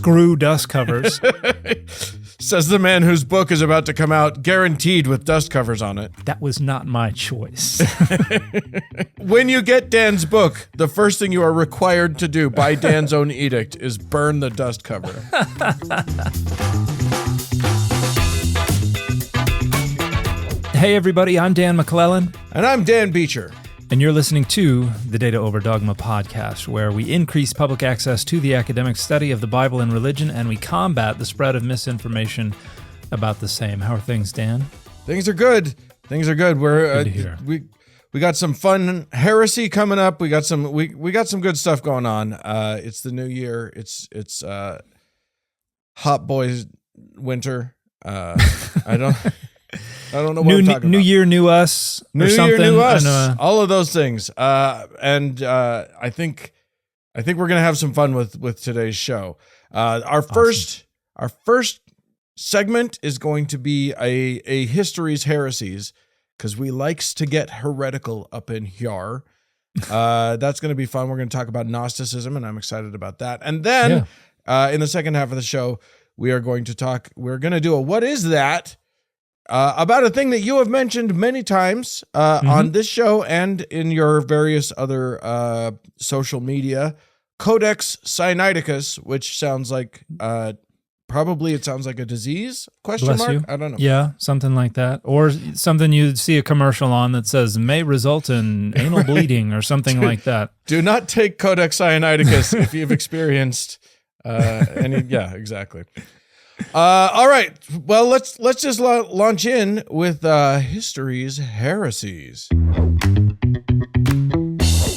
screw dust covers. Says the man whose book is about to come out, guaranteed with dust covers on it. That was not my choice. When you get Dan's book, the first thing you are required to do by Dan's own edict is burn the dust cover. Hey everybody, I'm Dan McClellan. And I'm Dan Beecher. And you're listening to the Data Over Dogma podcast, where we increase public access to the academic study of the Bible and religion, and we combat the spread of misinformation about the same. How are things, Dan? Things are good. Things are good. We're Good to hear. we got some fun heresy coming up. We got some good stuff going on. It's the new year. It's hot boys winter. I don't know what I'm talking about. New year, new us, or something. Year, new us. All of those things. And I think we're gonna have some fun with today's show. Our first segment is going to be a history's heresies, because we likes to get heretical up in here. That's going to be fun. We're going to talk about Gnosticism, and I'm excited about that. And then in the second half of the show, we're going to do a What Is That? About a thing that you have mentioned many times on this show and in your various other social media, Codex Sinaiticus, which sounds like probably it sounds like a disease? Question Bless mark? you. I don't know. Yeah, something like that, or something you'd see a commercial on that says may result in anal bleeding or something like that. Do not take Codex Sinaiticus if you've experienced any. Yeah, exactly. All right. Well, let's just launch in with history's heresies.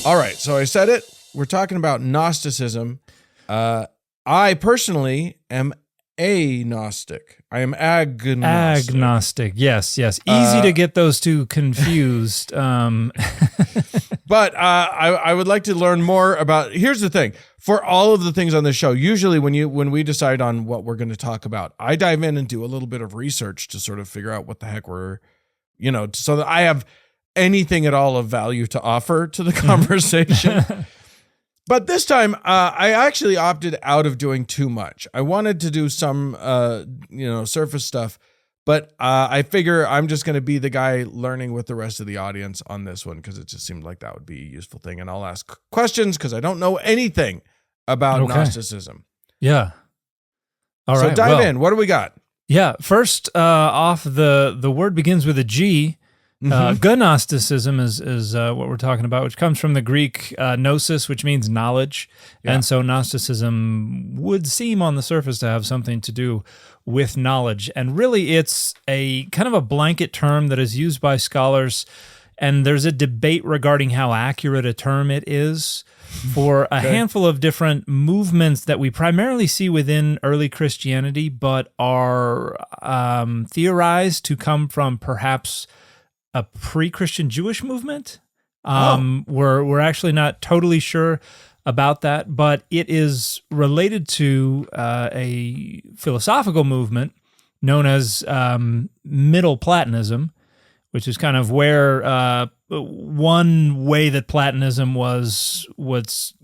All right. So I said it. We're talking about Gnosticism. I personally am a Gnostic. I am agnostic. Agnostic. Yes. Easy to get those two confused. But I would like to learn more about. Here's the thing: for all of the things on this show, usually when we decide on what we're going to talk about, I dive in and do a little bit of research to sort of figure out what the heck we're, so that I have anything at all of value to offer to the conversation. But this time, I actually opted out of doing too much. I wanted to do some, surface stuff, but I figure I'm just going to be the guy learning with the rest of the audience on this one, because it just seemed like that would be a useful thing. And I'll ask questions because I don't know anything about Gnosticism. Yeah. All right. So dive in. What do we got? Yeah. First off, the word begins with a G. Gnosticism is what we're talking about, which comes from the Greek gnosis, which means knowledge. Yeah. And so Gnosticism would seem on the surface to have something to do with knowledge. And really, it's a kind of a blanket term that is used by scholars, and there's a debate regarding how accurate a term it is for a handful of different movements that we primarily see within early Christianity, but are theorized to come from perhaps a pre-Christian Jewish movement. We're actually not totally sure about that, but it is related to a philosophical movement known as Middle Platonism, which is kind of where one way that Platonism was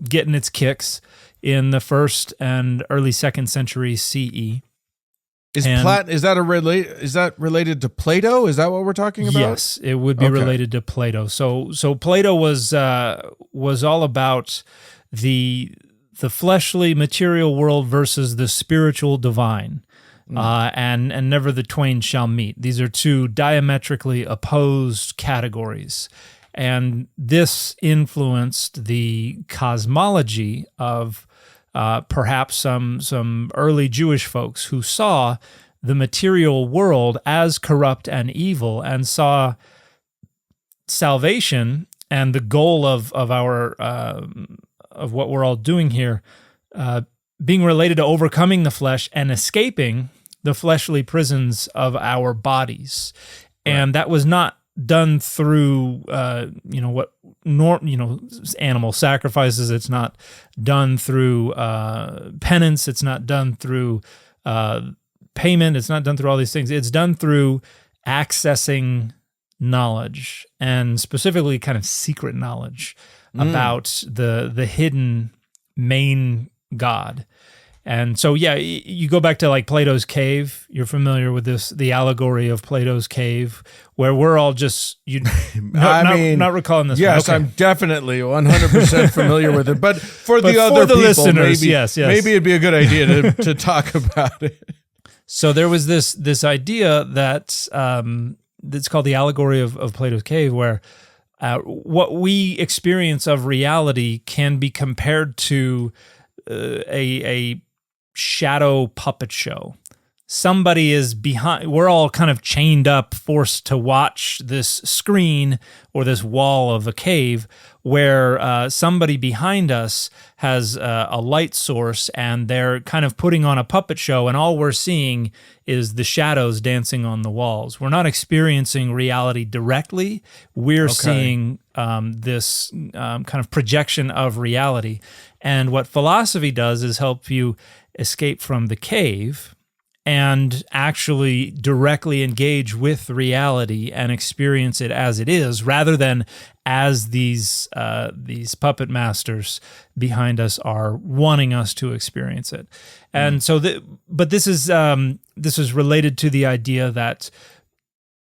getting its kicks in the first and early second century CE. Is that related to Plato? Is that what we're talking about? Yes, it would be related to Plato. So Plato was all about the fleshly material world versus the spiritual divine, and never the twain shall meet. These are two diametrically opposed categories, and this influenced the cosmology of perhaps some early Jewish folks who saw the material world as corrupt and evil, and saw salvation and the goal of our of what we're all doing here being related to overcoming the flesh and escaping the fleshly prisons of our bodies. Right. And that was not done through animal sacrifices. It's not done through penance. It's not done through payment. It's not done through all these things. It's done through accessing knowledge, and specifically kind of secret knowledge about the hidden main God. And so, yeah, you go back to like Plato's cave. You're familiar with this, the allegory of Plato's cave, where we're all just, not recalling this. Yes, okay. I'm definitely 100% familiar with it. But for the other people, listeners, maybe it'd be a good idea to talk about it. So there was this idea that that's called the allegory of Plato's cave, where what we experience of reality can be compared to a shadow puppet show. Somebody is behind. We're all kind of chained up, forced to watch this screen or this wall of a cave where somebody behind us has a light source, and they're kind of putting on a puppet show, and all we're seeing is the shadows dancing on the walls. We're not experiencing reality directly. We're seeing this kind of projection of reality. And what philosophy does is help you escape from the cave and actually directly engage with reality and experience it as it is, rather than as these puppet masters behind us are wanting us to experience it. And so, but this is related to the idea that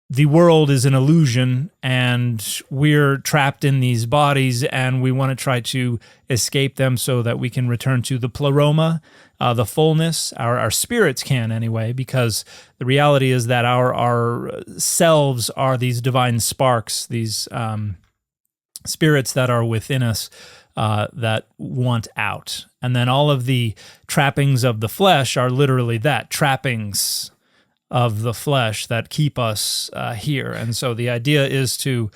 the world is an illusion and we're trapped in these bodies, and we want to try to escape them so that we can return to the pleroma, the fullness. Our spirits can anyway, because the reality is that our selves are these divine sparks, these spirits that are within us that want out. And then all of the trappings of the flesh are literally that, trappings of the flesh that keep us here. And so the idea is to,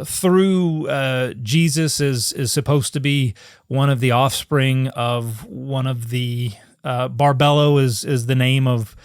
through Jesus is supposed to be one of the offspring of one of the, Barbello is the name of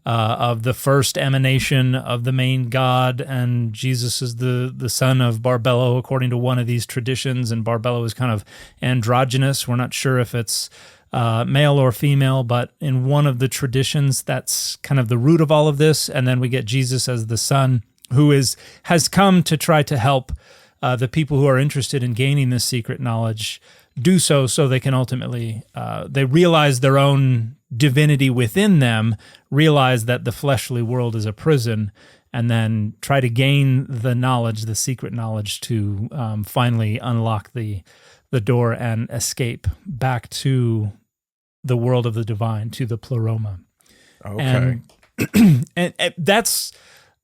the first emanation of the main God, and Jesus is the son of Barbello according to one of these traditions, and Barbello is kind of androgynous. We're not sure if it's male or female, but in one of the traditions, that's kind of the root of all of this. And then we get Jesus as the son, who has come to try to help the people who are interested in gaining this secret knowledge do so they can ultimately, they realize their own divinity within them, realize that the fleshly world is a prison, and then try to gain the knowledge, the secret knowledge, to finally unlock the door and escape back to the world of the divine, to the pleroma. Okay. And that's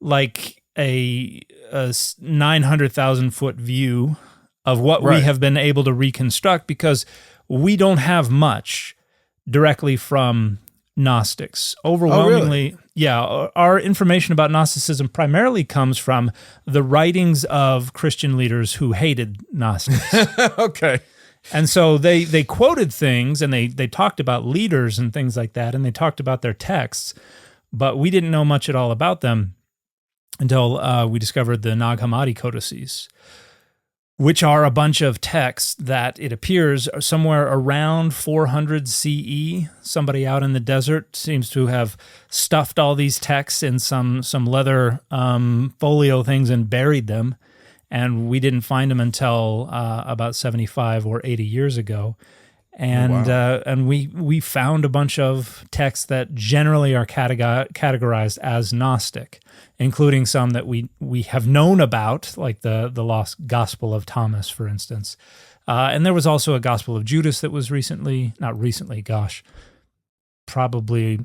like a 900,000 foot view of what we have been able to reconstruct, because we don't have much directly from Gnostics. Overwhelmingly, really? Yeah, our information about Gnosticism primarily comes from the writings of Christian leaders who hated Gnostics. Okay. And so they quoted things, and they talked about leaders and things like that, and they talked about their texts, but we didn't know much at all about them until we discovered the Nag Hammadi codices, which are a bunch of texts that it appears are somewhere around 400 CE. Somebody out in the desert seems to have stuffed all these texts in some leather folio things and buried them. And we didn't find them until about 75 or 80 years ago. And and we found a bunch of texts that generally are categorized as Gnostic, including some that we have known about, like the lost Gospel of Thomas, for instance. And there was also a Gospel of Judas that was probably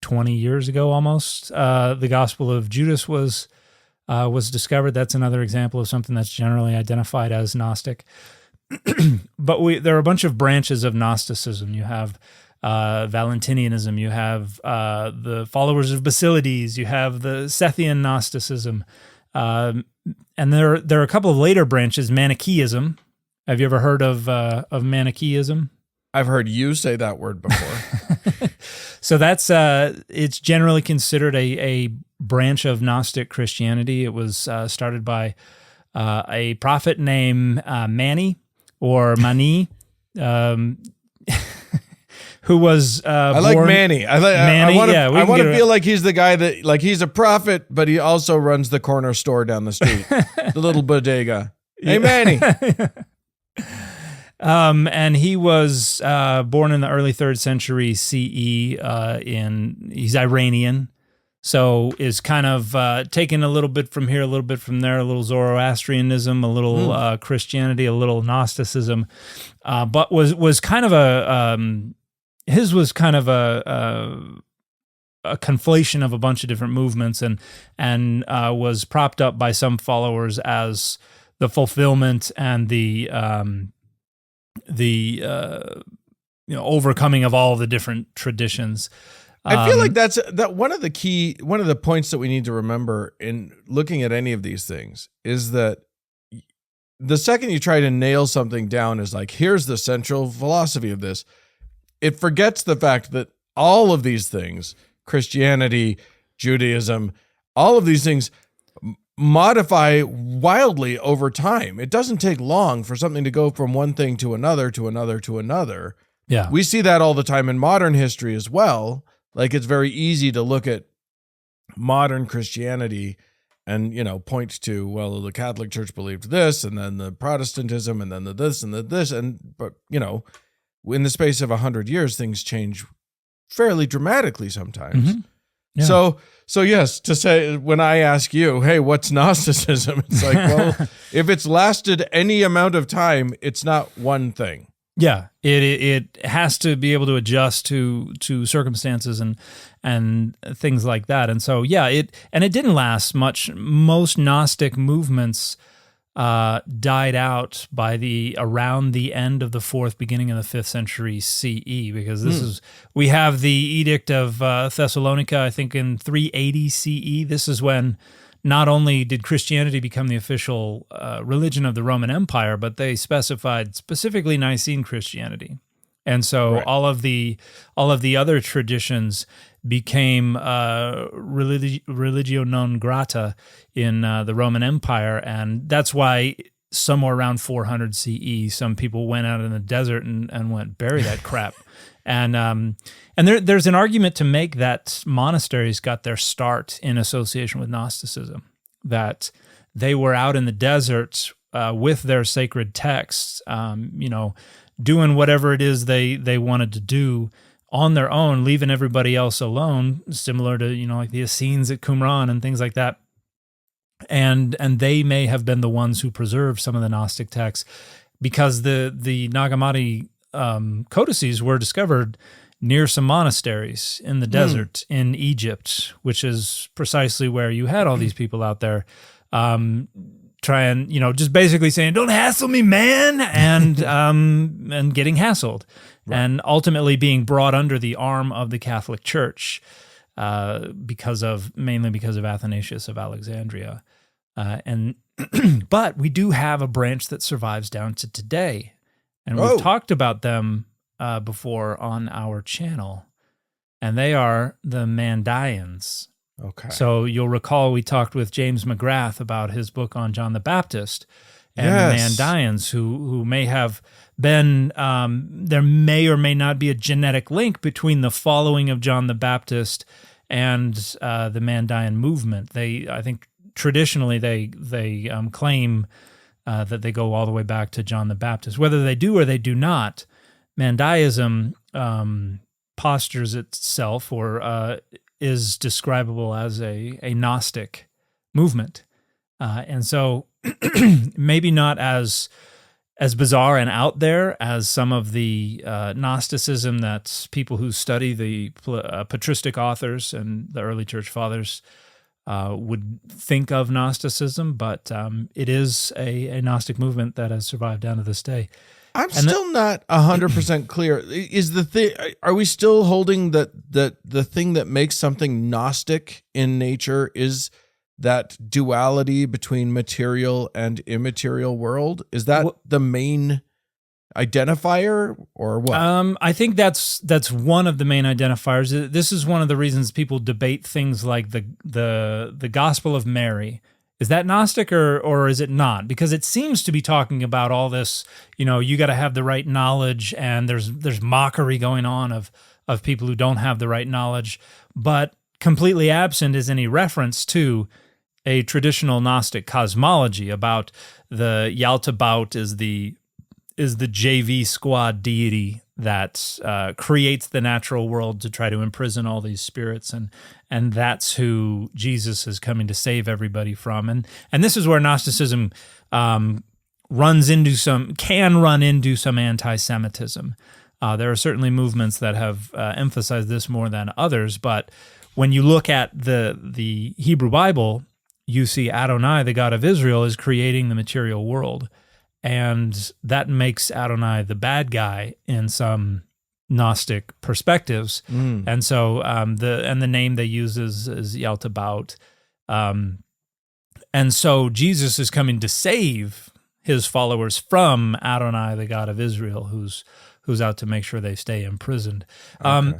20 years ago almost. The Gospel of Judas was discovered. That's another example of something that's generally identified as Gnostic. But there are a bunch of branches of Gnosticism. You have Valentinianism, you have the followers of Basilides, you have the Sethian Gnosticism, and there are a couple of later branches. Manichaeism. Have you ever heard of Manichaeism? I've heard you say that word before. So that's it's generally considered a branch of Gnostic Christianity. It was started by a prophet named Mani, or Mani, who was I like born, Manny. Manny. I want to feel like he's the guy that, like, he's a prophet, but he also runs the corner store down the street, the little bodega. Hey, Manny. And he was born in the early 3rd century CE. He's Iranian, so is kind of taken a little bit from here, a little bit from there, a little Zoroastrianism, a little Christianity, a little Gnosticism, but was kind of his was kind of a conflation of a bunch of different movements, and was propped up by some followers as the fulfillment and the overcoming of all the different traditions. I feel like that's one of the points that we need to remember in looking at any of these things is that the second you try to nail something down as like, here's the central philosophy of this, it forgets the fact that all of these things, Christianity, Judaism, all of these things modify wildly over time. It doesn't take long for something to go from one thing to another, to another, to another. Yeah. We see that all the time in modern history as well. Like, it's very easy to look at modern Christianity and, point to, well, the Catholic Church believed this, and then the Protestantism, and then the this and the this. But, in the space of 100 years, things change fairly dramatically sometimes. Mm-hmm. Yeah. So yes, to say, when I ask you, hey, what's Gnosticism? It's like, well, if it's lasted any amount of time, it's not one thing. Yeah, it has to be able to adjust to circumstances and things like that. And so, yeah, it didn't last much. Most Gnostic movements died out by around the end of the 4th, beginning of the 5th century CE, because we have the Edict of Thessalonica, I think in 380 CE. This is when not only did Christianity become the official religion of the Roman Empire, but they specified specifically Nicene Christianity. And so all of the other traditions became religio non grata in the Roman Empire, and that's why somewhere around 400 CE, some people went out in the desert and went, bury that crap. And there's an argument to make that monasteries got their start in association with Gnosticism, that they were out in the desert with their sacred texts, doing whatever it is they wanted to do on their own, leaving everybody else alone, similar to, like the Essenes at Qumran and things like that. And they may have been the ones who preserved some of the Gnostic texts, because the Nag Hammadi codices were discovered near some monasteries in the desert in Egypt, which is precisely where you had all these people out there trying, just basically saying, don't hassle me, man, and getting hassled. Right. And ultimately being brought under the arm of the Catholic Church mainly because of Athanasius of Alexandria. But we do have a branch that survives down to today. And we've talked about them before on our channel, and they are the Mandaeans. Okay. So you'll recall we talked with James McGrath about his book on John the Baptist and the Mandaeans, who may have been, there may or may not be a genetic link between the following of John the Baptist and the Mandaean movement. I think traditionally they claim that they go all the way back to John the Baptist. Whether they do or they do not, Mandaeism postures itself or is describable as a Gnostic movement. And so maybe not as bizarre and out there as some of the Gnosticism that people who study the patristic authors and the early church fathers would think of Gnosticism, but it is a Gnostic movement that has survived down to this day. I'm still not 100% clear. Is the thing? Are we still holding that the thing that makes something Gnostic in nature is that duality between material and immaterial world? Is that the main identifier, or what? I think that's one of the main identifiers. This is one of the reasons people debate things like the Gospel of Mary. Is that Gnostic or is it not? Because it seems to be talking about all this, you got to have the right knowledge, and there's mockery going on of people who don't have the right knowledge, but completely absent is any reference to a traditional Gnostic cosmology about the Yalta Bout is the the JV squad deity that creates the natural world to try to imprison all these spirits, and that's who Jesus is coming to save everybody from. And this is where Gnosticism can run into some anti-Semitism. There are certainly movements that have emphasized this more than others, but when you look at the Hebrew Bible, you see Adonai, the God of Israel, is creating the material world. And that makes Adonai the bad guy in some Gnostic perspectives. And so the name they use is Yaltabaoth. And so Jesus is coming to save his followers from Adonai, the God of Israel, who's out to make sure they stay imprisoned.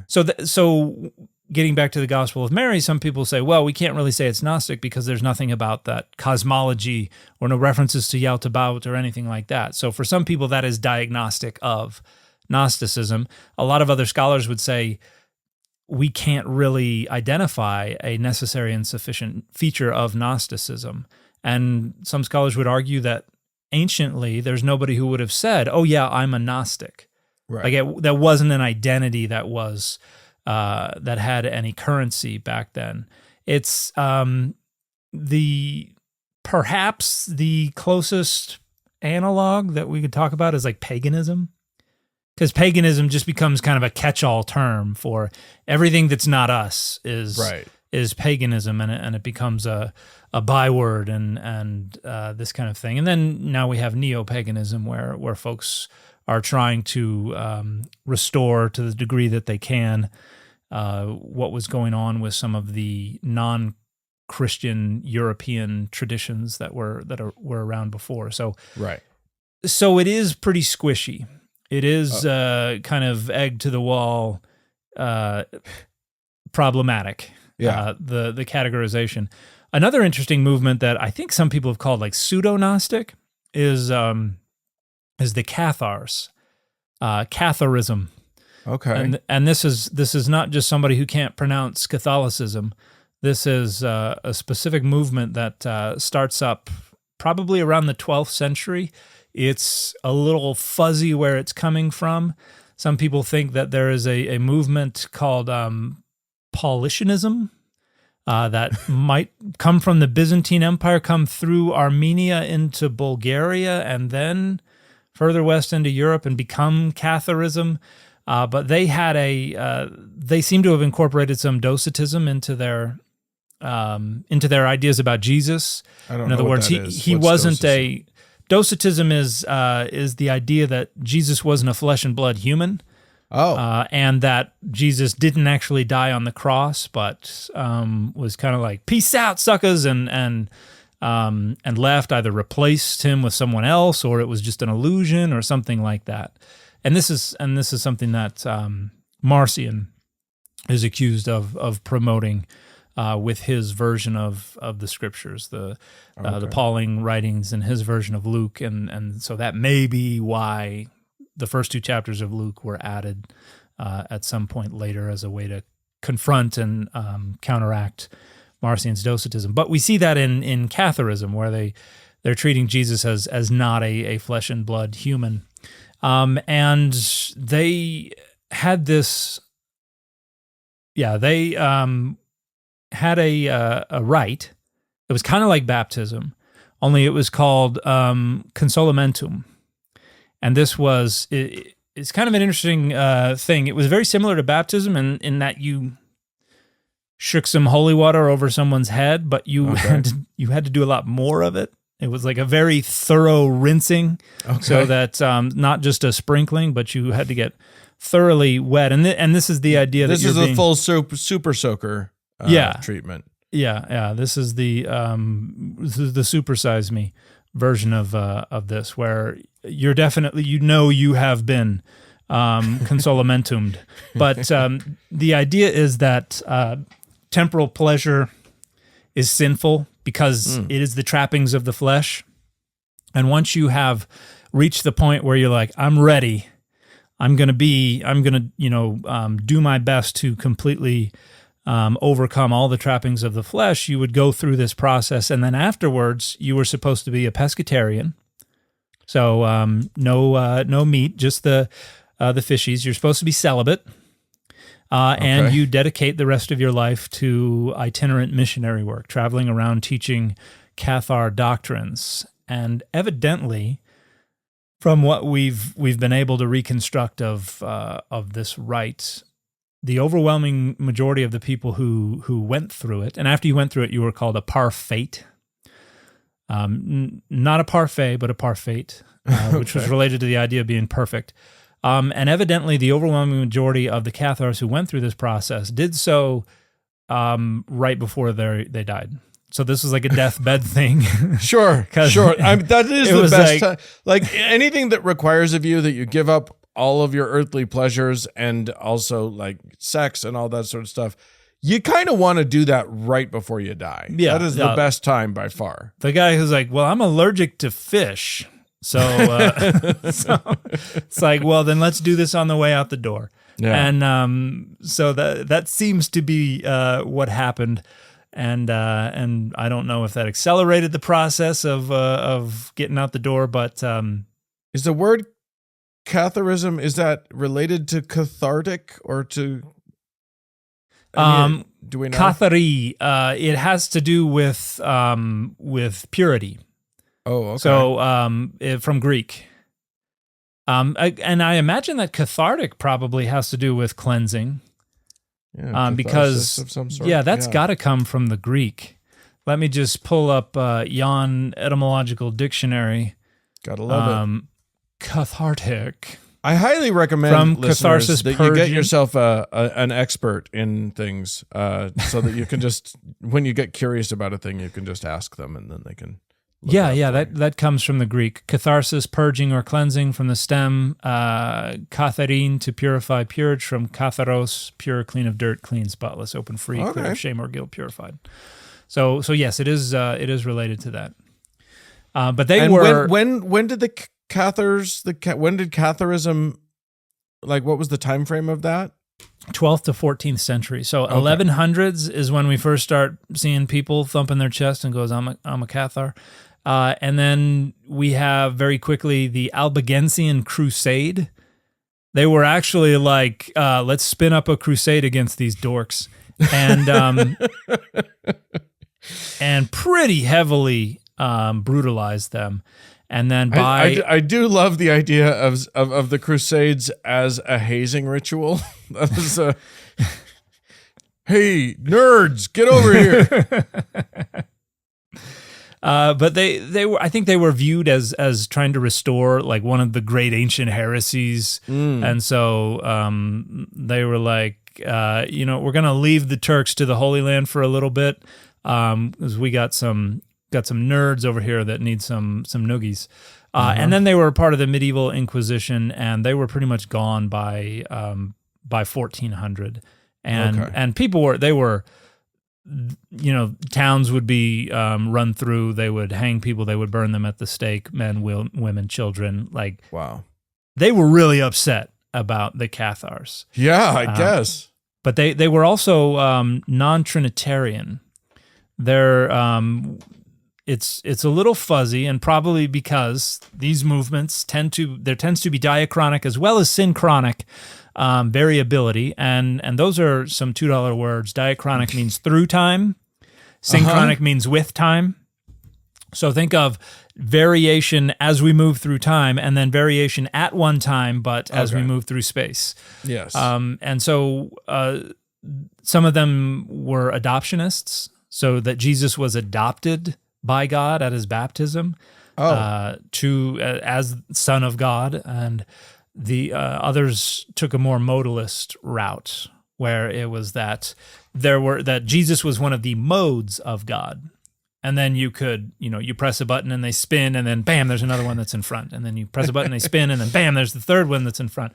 So getting back to the Gospel of Mary, some people say, well, we can't really say it's Gnostic because there's nothing about that cosmology or no references to Yaltabaoth or anything like that. So for some people, that is diagnostic of Gnosticism. A lot of other scholars would say we can't really identify a necessary and sufficient feature of Gnosticism. And some scholars would argue that anciently, there's nobody who would have said, oh yeah, I'm a Gnostic. Right. Like that wasn't an identity that was... that had any currency back then. It's perhaps the closest analog that we could talk about is like paganism, because paganism just becomes kind of a catch-all term for everything that's not us is paganism, and it becomes a byword and this kind of thing. And then now we have neo-paganism where folks are trying to restore to the degree that they can what was going on with some of the non-Christian European traditions that were around before. So it is pretty squishy. It is kind of egg to the wall, problematic. The categorization. Another interesting movement that I think some people have called like pseudo-Gnostic is the Cathars, Catharism. Okay. And this is not just somebody who can't pronounce Catholicism. This is a specific movement that starts up probably around the 12th century. It's a little fuzzy where it's coming from. Some people think that there is a movement called Paulicianism that might come from the Byzantine Empire, come through Armenia into Bulgaria, and then further west into Europe and become Catharism. But they had they seem to have incorporated some Docetism into their ideas about Jesus. I don't In know other what words, that is. he What's wasn't Docetism? Docetism is the idea that Jesus wasn't a flesh and blood human. And that Jesus didn't actually die on the cross, but was kind of like, peace out, suckers, and left, either replaced him with someone else, or it was just an illusion or something like that. And this is something that Marcion is accused of promoting with his version of the scriptures, the Pauline writings and his version of Luke, and so that may be why the first two chapters of Luke were added at some point later as a way to confront and counteract Marcion's Docetism. But we see that in Catharism, where they're treating Jesus as not a flesh and blood human. And they had this, they had a rite. It was kind of like baptism, only it was called consolamentum. And this was, it's kind of an interesting thing. It was very similar to baptism in that you shook some holy water over someone's head, but you had to do a lot more of it. It was like a very thorough rinsing, so that not just a sprinkling, but you had to get thoroughly wet. And this is the idea that this is a full super soaker treatment. Yeah. This is the supersize me version of this, where you're definitely you have been consolamentumed. But the idea is that temporal pleasure is sinful, because it is the trappings of the flesh. And once you have reached the point where you're like, I'm ready, I'm going to do my best to completely overcome all the trappings of the flesh, you would go through this process. And then afterwards, you were supposed to be a pescatarian. So no meat, just the fishies. You're supposed to be celibate, and you dedicate the rest of your life to itinerant missionary work, traveling around teaching Cathar doctrines. And evidently, from what we've been able to reconstruct of this rite, the overwhelming majority of the people who went through it, and after you went through it, you were called a parfait. Not a parfait, but a parfait, which was related to the idea of being perfect. And evidently, the overwhelming majority of the Cathars who went through this process did so right before they died. So this was like a deathbed thing. Sure. That is the best time. Like anything that requires of you that you give up all of your earthly pleasures and also like sex and all that sort of stuff. You kind of want to do that right before you die. Yeah, that is the best time by far. The guy who's like, well, I'm allergic to fish. So, so it's like, well, then let's do this on the way out the door. Yeah. And so that seems to be what happened. And I don't know if that accelerated the process of getting out the door, but is the word Catharism, is that related to cathartic or to... do we know? Cathari, it has to do with purity. Oh, okay. So from Greek. And I imagine that cathartic probably has to do with cleansing. Yeah, because of some sort. That's got to come from the Greek. Let me just pull up Yon Etymological Dictionary. Gotta love it. Cathartic. I highly recommend from listeners catharsis that purging. you get yourself an expert in things, so that you can just, when you get curious about a thing, you can just ask them, and then they can. That comes from the Greek. Catharsis, purging or cleansing, from the stem katharin, to purify, purge, from katharos, pure, clean of dirt, clean, spotless, open, free, clear of shame or guilt, purified. So yes, it is related to that. But they were when did the Cathars when did Catharism, like, what was the time frame of that? 12th to 14th century. So 1100s is when we first start seeing people thumping their chest and goes, I'm a Cathar. And then we have very quickly the Albigensian Crusade. They were actually like, let's spin up a crusade against these dorks. And and pretty heavily brutalized them. And then I do love the idea of the Crusades as a hazing ritual. That was hey, nerds, get over here. But they were, I think they were viewed as trying to restore like one of the great ancient heresies. And so they were like, we're going to leave the Turks to the Holy Land for a little bit, because we got some nerds over here that need some noogies. And then they were part of the medieval Inquisition, and they were pretty much gone by 1400. And people were towns would be run through. They would hang people. They would burn them at the stake, men, women, children. Like, wow. They were really upset about the Cathars. Yeah, I guess. But they were also non-Trinitarian. They're it's a little fuzzy, and probably because these movements tends to be diachronic as well as synchronic variability, and those are some $2 words. Diachronic means through time, synchronic means with time. So think of variation as we move through time, and then variation at one time, but as we move through space. Yes. And so some of them were adoptionists, so that Jesus was adopted by God at his baptism as Son of God, and the others took a more modalist route, where it was that Jesus was one of the modes of God, and then you could you press a button and they spin, and then bam, there's another one that's in front, and then you press a button, they spin, and then bam, there's the third one that's in front,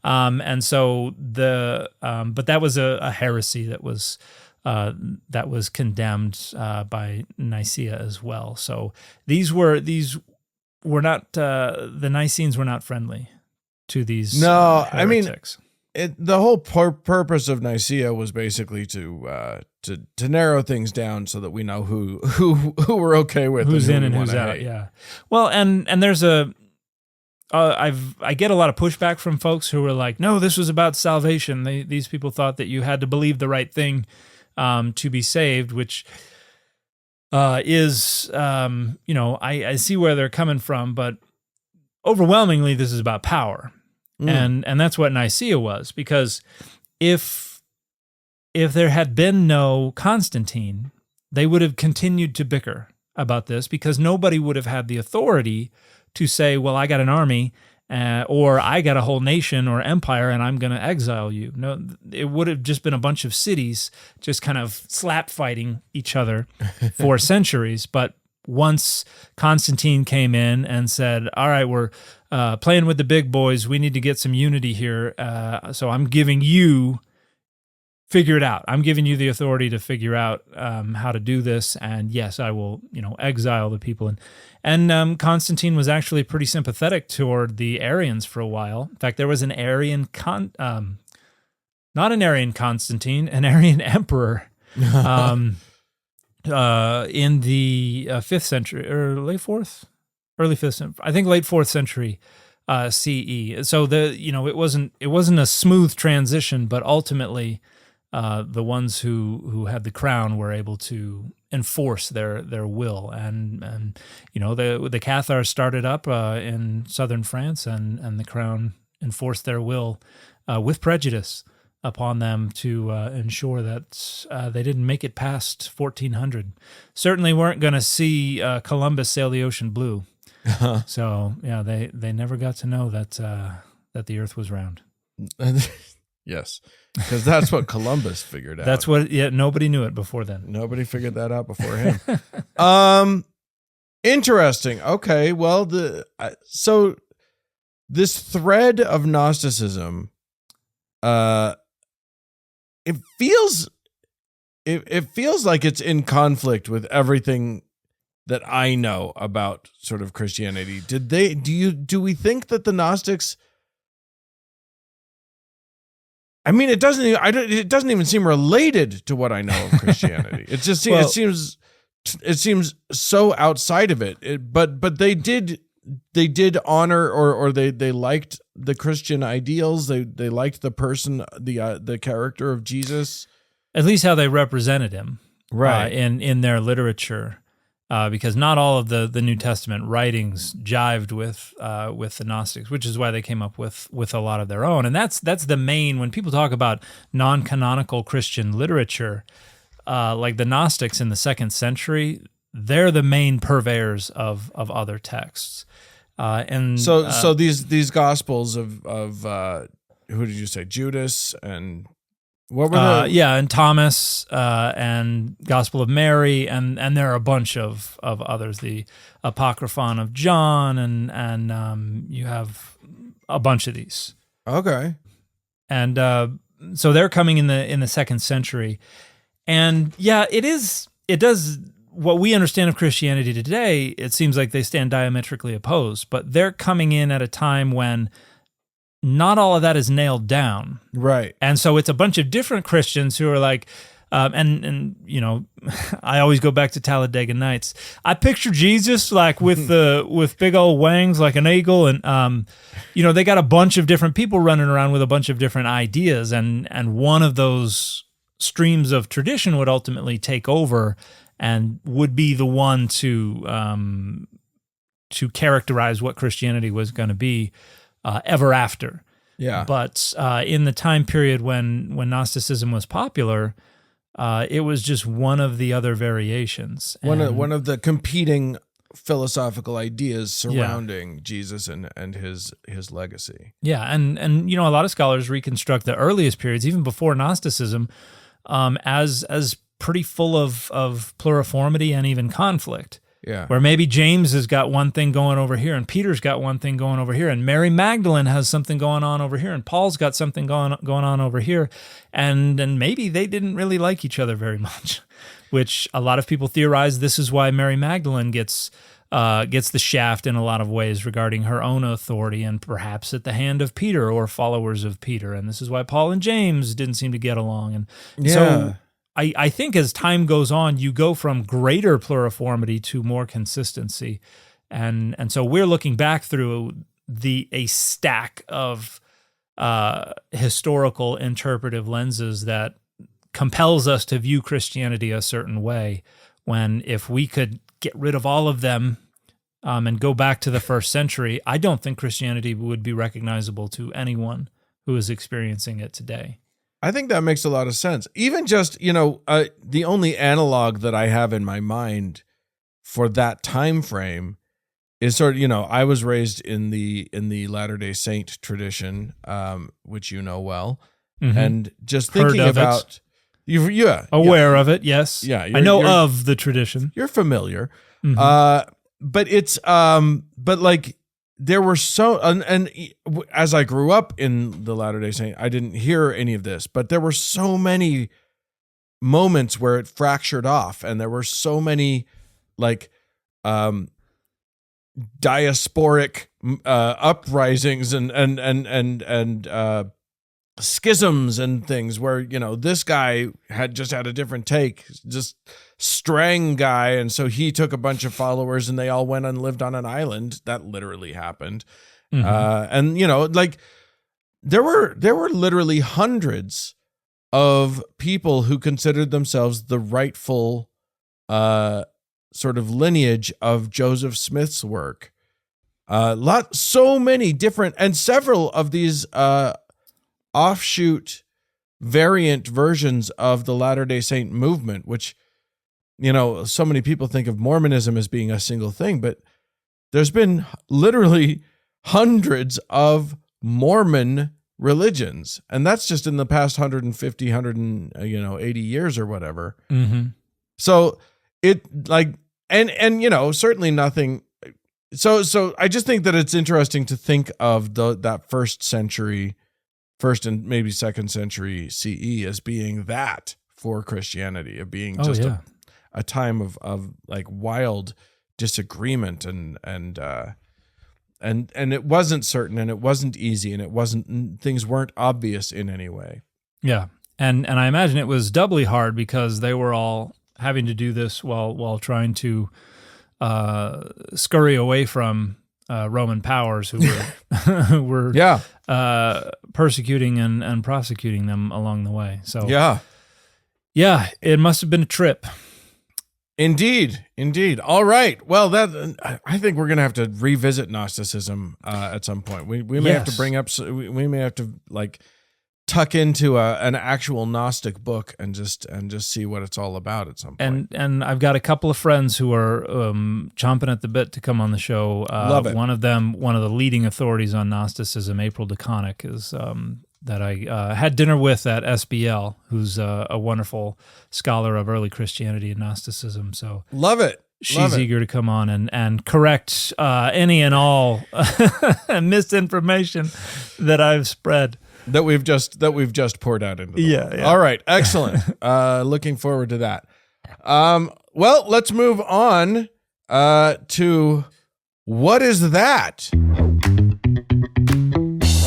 and so but that was a heresy that was condemned by Nicaea as well. So these were not the Nicenes were not friendly to these. No, heretics. I mean, the whole purpose of Nicaea was basically to narrow things down so that we know who we're okay with, who's in and who's out. Yeah. Well, and there's a I get a lot of pushback from folks who are like, no, this was about salvation. These people thought that you had to believe the right thing to be saved, which is, I see where they're coming from, but overwhelmingly this is about power. And that's what Nicaea was, because if there had been no Constantine, they would have continued to bicker about this, because nobody would have had the authority to say, well, I got an army or I got a whole nation or empire and I'm going to exile you. No, it would have just been a bunch of cities just kind of slap fighting each other for centuries. But once Constantine came in and said, all right, we're playing with the big boys, we need to get some unity here. So I'm giving you, figure it out. I'm giving you the authority to figure out how to do this. And yes, I will, exile the people. And Constantine was actually pretty sympathetic toward the Arians for a while. In fact, there was an Arian, not an Arian Constantine, an Arian emperor in the 5th century, or late 4th? Early 5th century. I think late 4th century CE. So it wasn't a smooth transition, but ultimately the ones who had the crown were able to enforce their will, and the Cathars started up in southern France, and the crown enforced their will with prejudice upon them to ensure that they didn't make it past 1400. Certainly weren't going to see Columbus sail the ocean blue. So yeah, they never got to know that the Earth was round. Yes, because that's what Columbus figured out. That's what. Yeah, nobody knew it before then. Nobody figured that out before him. Interesting. Okay, well, so this thread of Gnosticism, it feels like it's in conflict with everything that I know about sort of Christianity. Do we think that the Gnostics? I mean, it doesn't even seem related to what I know of Christianity. It just it seems so outside of it. But they did honor or they liked the Christian ideals. They liked the person, the character of Jesus. At least how they represented him, right? In their literature. Because not all of the New Testament writings jived with the Gnostics, which is why they came up with a lot of their own. And that's the main, when people talk about non-canonical Christian literature, like the Gnostics in the 2nd century, they're the main purveyors of other texts. So these Gospels of who did you say, Judas and what were and Thomas and Gospel of Mary, and there are a bunch of others, the Apocryphon of John, and you have a bunch of these. Okay. And so they're coming in the 2nd century. And yeah, it does what we understand of Christianity today, it seems like they stand diametrically opposed, but they're coming in at a time when not all of that is nailed down. Right. And so it's a bunch of different Christians who are like, and I always go back to Talladega Nights. I picture Jesus like with big old wings like an eagle, and they got a bunch of different people running around with a bunch of different ideas, and one of those streams of tradition would ultimately take over and would be the one to characterize what Christianity was going to be ever after. Yeah. But in the time period when Gnosticism was popular, it was just one of the other variations. One of the competing philosophical ideas surrounding Jesus and his legacy. Yeah, and a lot of scholars reconstruct the earliest periods, even before Gnosticism, as pretty full of pluriformity and even conflict. Yeah. Where maybe James has got one thing going over here, and Peter's got one thing going over here, and Mary Magdalene has something going on over here, and Paul's got something going on over here, and maybe they didn't really like each other very much, which a lot of people theorize this is why Mary Magdalene gets the shaft in a lot of ways regarding her own authority, and perhaps at the hand of Peter or followers of Peter, and this is why Paul and James didn't seem to get along, and so I think as time goes on, you go from greater pluriformity to more consistency. And so we're looking back through a stack of historical interpretive lenses that compels us to view Christianity a certain way, when if we could get rid of all of them and go back to the first century, I don't think Christianity would be recognizable to anyone who is experiencing it today. I think that makes a lot of sense. Even just, the only analog that I have in my mind for that time frame is sort of, I was raised in the Latter-day Saint tradition, which you know well, and just thinking about aware of it, yes. Yeah, I know of the tradition. You're familiar. But it's but like there were so and as I grew up in the Latter-day Saint, I didn't hear any of this, but there were so many moments where it fractured off, and there were so many like diasporic uprisings and schisms and things where this guy had a different take, just Strang guy, and so he took a bunch of followers and they all went and lived on an island. That literally happened. And like there were literally hundreds of people who considered themselves the rightful sort of lineage of Joseph Smith's work. So many different, and several of these offshoot variant versions of the Latter-day Saint movement, which so many people think of Mormonism as being a single thing, but there's been literally hundreds of Mormon religions, and that's just in the past 150, 180 years or whatever. So it like, and certainly nothing. So I just think that it's interesting to think of that first and maybe second century CE as being that for Christianity, of being a time of like wild disagreement and it wasn't certain, and it wasn't easy, and things weren't obvious in any way. Yeah. And I imagine it was doubly hard because they were all having to do this while trying to scurry away from Roman powers who were persecuting and prosecuting them along the way. So yeah, it must have been a trip. Indeed. All right. Well, I think we're going to have to revisit Gnosticism at some point. We may have to bring up. We may have to like tuck into an actual Gnostic book and just see what it's all about at some point. And I've got a couple of friends who are chomping at the bit to come on the show. Love it. One of them, one of the leading authorities on Gnosticism, April DeConnick, is that I had dinner with at SBL, who's a wonderful scholar of early Christianity and Gnosticism. So love it. She's eager to come on and correct any and all misinformation that I've spread. That we've just poured out into the world. Yeah. All right, excellent. Looking forward to that. Well, let's move on to what is that?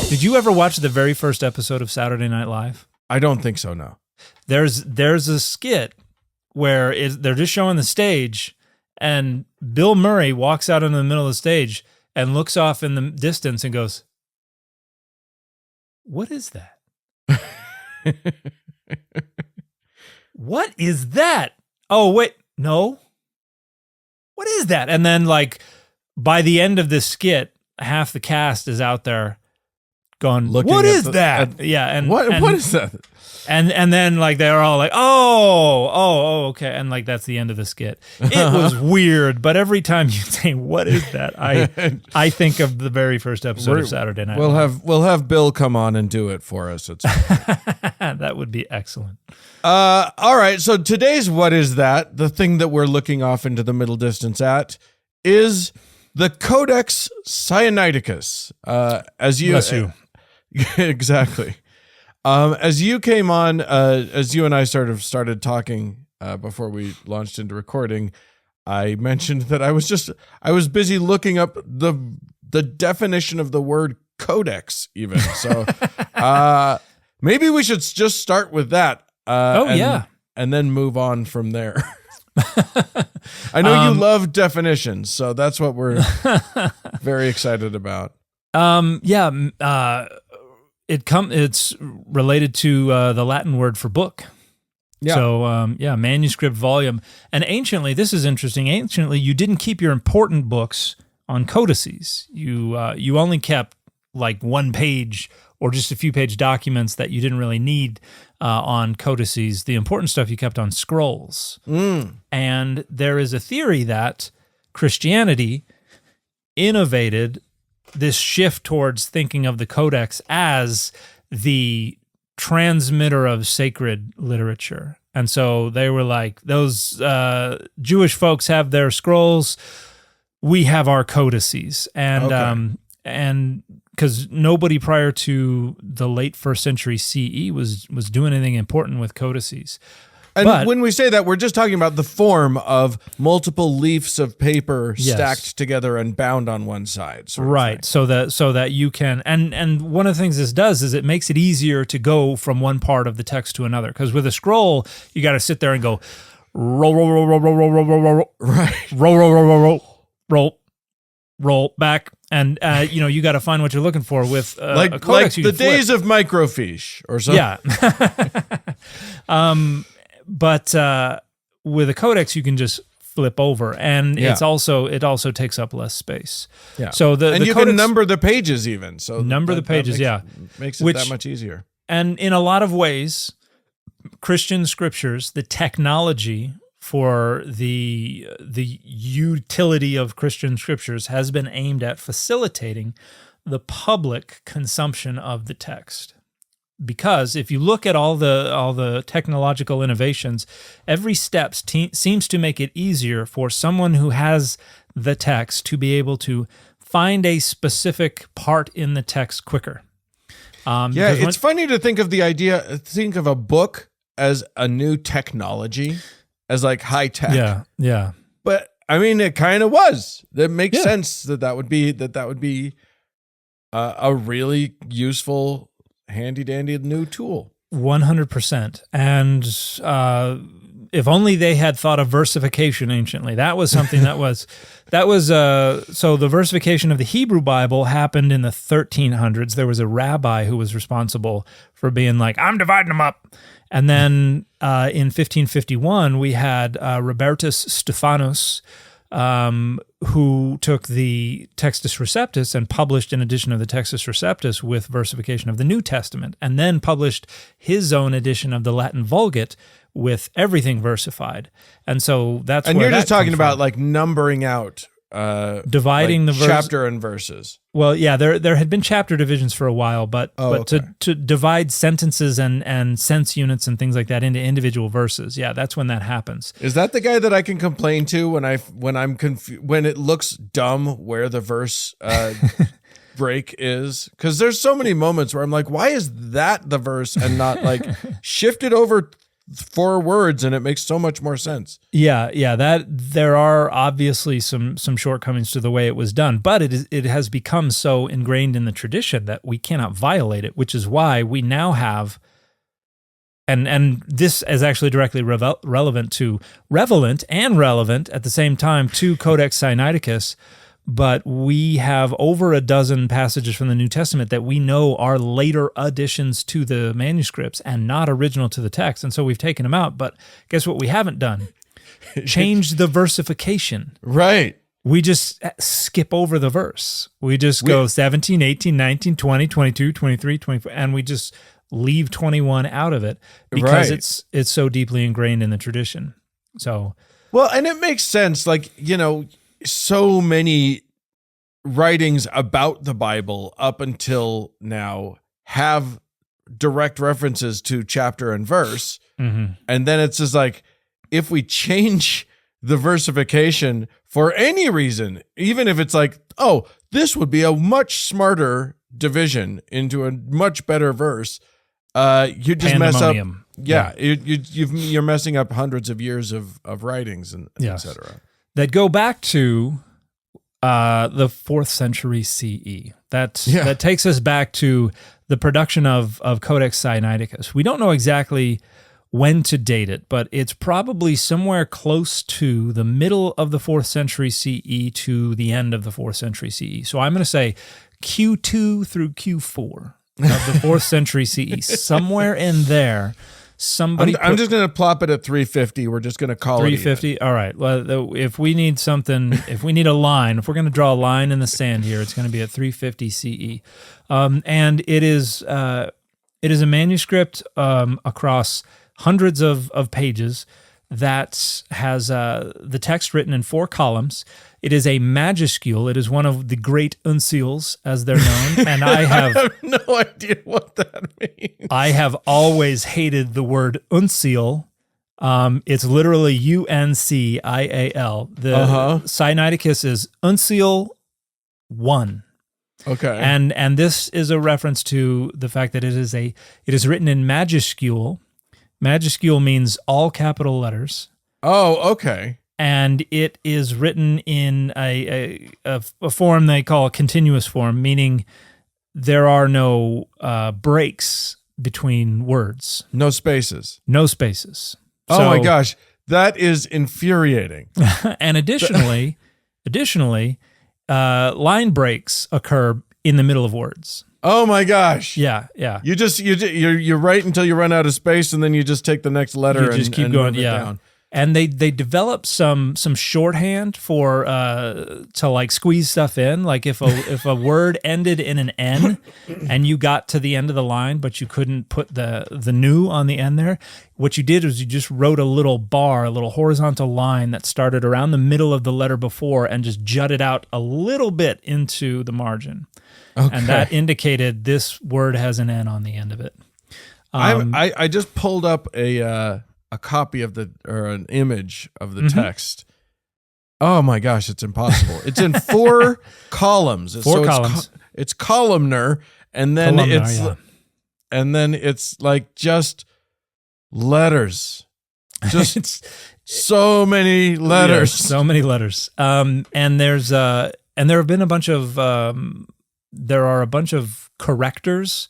Did you ever watch the very first episode of Saturday Night Live? I don't think so, no. There's a skit where they're just showing the stage, and Bill Murray walks out into the middle of the stage and looks off in the distance and goes, "What is that? What is that? Oh, wait, no. What is that?" And then, like, by the end of this skit, half the cast is out there going, "What is that?" Yeah, and what is that? And then like they're all like, oh, okay, and like that's the end of the skit. It was weird, but every time you say "what is that," I think of the very first episode of Saturday Night. We'll have Bill come on and do it for us. That would be excellent. All right, so today's "what is that?" the thing that we're looking off into the middle distance at is the Codex Sinaiticus. Bless you. Exactly. As you came on, as you and I started talking before we launched into recording, I mentioned that I was busy looking up the definition of the word codex even. So maybe we should just start with that. And then move on from there. I know you love definitions, so that's what we're very excited about. It's related to the Latin word for book. Yeah. So, manuscript volume. And anciently, this is interesting. Anciently, you didn't keep your important books on codices. You only kept like one page or just a few page documents that you didn't really need on codices. The important stuff you kept on scrolls. And there is a theory that Christianity innovated this shift towards thinking of the Codex as the transmitter of sacred literature. And so they were like, those Jewish folks have their scrolls, we have our codices. And because nobody prior to the late 1st century CE was doing anything important with codices. And when we say that, we're just talking about the form of multiple leaves of paper stacked together and bound on one side. Right. So that you can, and one of the things this does is it makes it easier to go from one part of the text to another. Because with a scroll, you got to sit there and go roll, roll, roll, roll, roll, roll, roll, roll, roll, right, roll, roll, roll, roll, roll, roll, roll back, and you got to find what you're looking for with a codex. Like the days of microfiche or something. Yeah. But with a codex, you can just flip over, and it also takes up less space. Yeah. So you codex, can number the pages even. So the pages, makes it that much easier. And in a lot of ways, Christian scriptures, the technology for the utility of Christian scriptures has been aimed at facilitating the public consumption of the text. Because if you look at all the technological innovations, every step seems to make it easier for someone who has the text to be able to find a specific part in the text quicker. It's funny to think of a book as a new technology, as like high tech. Yeah. But I mean, it kind of was. That makes sense that would be a really useful, handy dandy new tool. 100%. And if only they had thought of versification anciently. That was something so the versification of the Hebrew Bible happened in the 1300s. There was a rabbi who was responsible for being like, I'm dividing them up. And then in 1551, we had Robertus Stephanus, who took the Textus Receptus and published an edition of the Textus Receptus with versification of the New Testament, and then published his own edition of the Latin Vulgate with everything versified. And so that's and where you're just talking about like numbering out, dividing like the chapter and verses. Well, yeah, there had been chapter divisions for a while, but to divide sentences and sense units and things like that into individual verses, that's when that happens. Is that the guy that I can complain to when it looks dumb where the verse break is? Because there's so many moments where I'm like, why is that the verse and not like shifted over 4 words and it makes so much more sense. That there are obviously some shortcomings to the way it was done, but it has become so ingrained in the tradition that we cannot violate it, which is why we now have, and this is actually directly relevant at the same time to Codex Sinaiticus, but we have over a dozen passages from the New Testament that we know are later additions to the manuscripts and not original to the text. And so we've taken them out. But guess what we haven't done? Changed the versification. Right. We just skip over the verse. We just go 17, 18, 19, 20, 22, 23, 24, and we just leave 21 out of it because it's so deeply ingrained in the tradition. So, well, and it makes sense. Like, so many writings about the Bible up until now have direct references to chapter and verse. Mm-hmm. And then it's just like, if we change the versification for any reason, even if it's like, oh, this would be a much smarter division into a much better verse, you just mess up. Yeah. You're messing up hundreds of years of writings and et cetera. That go back to the 4th century CE. That takes us back to the production of Codex Sinaiticus. We don't know exactly when to date it, but it's probably somewhere close to the middle of the 4th century CE to the end of the 4th century CE. So I'm going to say Q2 through Q4 of the 4th century CE. Somewhere in there, somebody. I'm just going to plop it at 350. We're just going to call it 350. All right. Well, if we need something, if we need a line, if we're going to draw a line in the sand here, it's going to be at 350 CE. And it is a manuscript across hundreds of pages that has the text written in 4 columns. It is a majuscule. It is one of the great uncials, as they're known. And I have no idea what that means. I have always hated the word uncial. It's literally UNCIAL. The Sinaiticus is uncial 1. Okay. And this is a reference to the fact that it is written in majuscule. Majuscule means all capital letters. Oh, okay. And it is written in a form they call a continuous form, meaning there are no breaks between words. No spaces. No spaces. Oh my gosh, that is infuriating. And additionally, line breaks occur in the middle of words. Oh my gosh. Yeah. You write until you run out of space, and then you just take the next letter you just keep going. Yeah. Down. And they developed some shorthand for to like squeeze stuff in. Like if a word ended in an N and you got to the end of the line, but you couldn't put the new on the end there, what you did was you just wrote a little bar, a little horizontal line that started around the middle of the letter before and just jutted out a little bit into the margin. Okay. And that indicated this word has an N on the end of it. I just pulled up a copy of an image of the text. Oh my gosh, it's impossible. It's in 4 columns. Four columns. It's columnar, and then it's like just letters. Just so many letters. Yes, so many letters. And there have been a bunch of there are a bunch of correctors,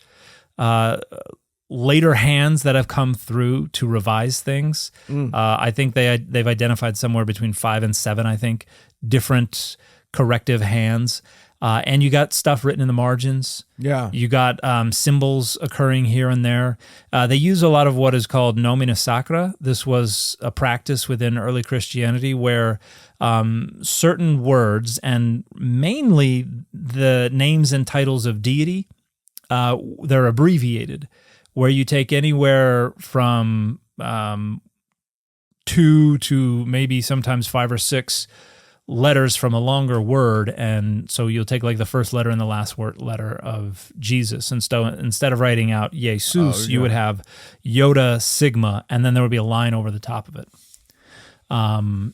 later hands that have come through to revise things. I think they've identified somewhere between 5 and 7, I think, different corrective hands. And you got stuff written in the margins. Yeah. You got symbols occurring here and there. They use a lot of what is called nomina sacra. This was a practice within early Christianity where certain words, and mainly the names and titles of deity, they're abbreviated, where you take anywhere from 2 to maybe sometimes 5 or 6 letters from a longer word, and so you'll take like the first letter and the last letter of Jesus, and so instead of writing out Jesus, you would have Yoda Sigma, and then there would be a line over the top of it, and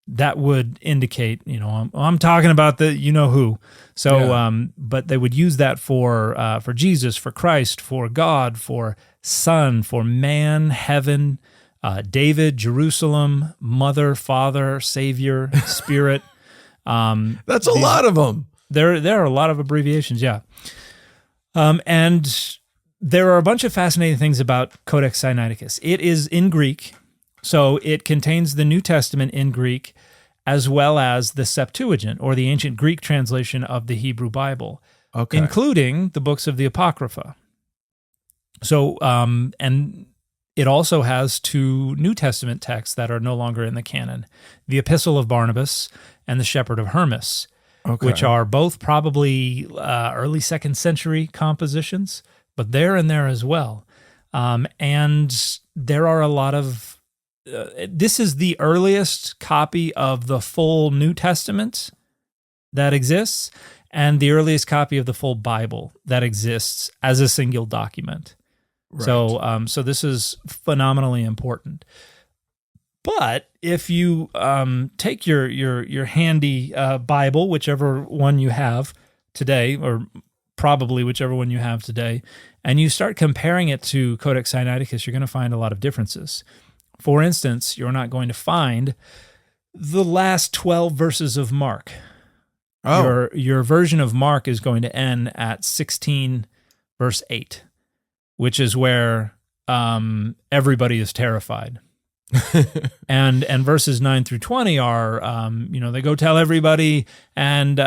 that would indicate, I'm talking about the who. So, but they would use that for Jesus, for Christ, for God, for Son, for man, heaven, David, Jerusalem, Mother, Father, Savior, Spirit. That's a lot of them. There are a lot of abbreviations, yeah. And there are a bunch of fascinating things about Codex Sinaiticus. It is in Greek, so it contains the New Testament in Greek, as well as the Septuagint, or the ancient Greek translation of the Hebrew Bible, including the books of the Apocrypha. So, and it also has 2 New Testament texts that are no longer in the canon, the Epistle of Barnabas and the Shepherd of Hermas, which are both probably early 2nd century compositions, but they're in there as well. And there are a lot of this is the earliest copy of the full New Testament that exists, and the earliest copy of the full Bible that exists as a single document. Right. So this is phenomenally important. But if you take your handy Bible, whichever one you have today, or probably whichever one you have today, and you start comparing it to Codex Sinaiticus, you're going to find a lot of differences. For instance, you're not going to find the last 12 verses of Mark. Oh. Your version of Mark is going to end at 16 verse 8, which is where everybody is terrified. and verses 9 through 20 are, they go tell everybody, and,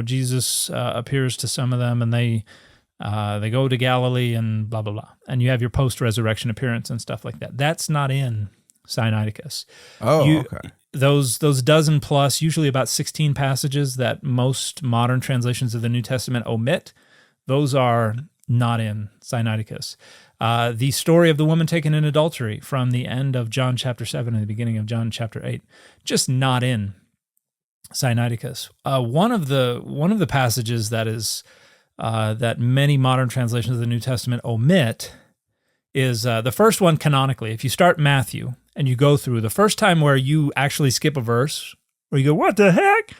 Jesus appears to some of them, and they go to Galilee and blah, blah, blah. And you have your post-resurrection appearance and stuff like that. That's not in Sinaiticus. Okay. Those dozen plus, usually about 16 passages that most modern translations of the New Testament omit, those are not in Sinaiticus. The story of the woman taken in adultery from the end of John chapter 7 and the beginning of John chapter 8, just not in Sinaiticus. One of the passages that is that many modern translations of the New Testament omit is the first one canonically. If you start Matthew and you go through, the first time where you actually skip a verse, where you go, what the heck?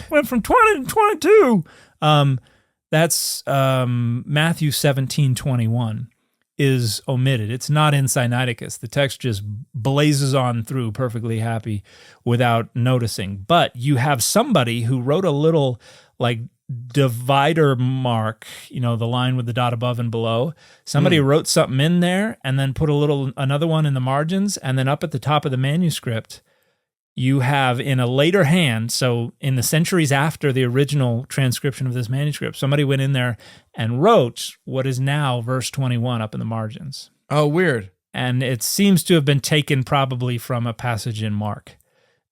Went from 20 to 22. That's Matthew 17:21 is omitted. It's not in Sinaiticus. The text just blazes on through perfectly happy without noticing. But you have somebody who wrote a little like divider mark, the line with the dot above and below. Somebody wrote something in there and then put another one in the margins, and then up at the top of the manuscript, you have in a later hand, so in the centuries after the original transcription of this manuscript, somebody went in there and wrote what is now verse 21 up in the margins. Oh, weird. And it seems to have been taken probably from a passage in Mark.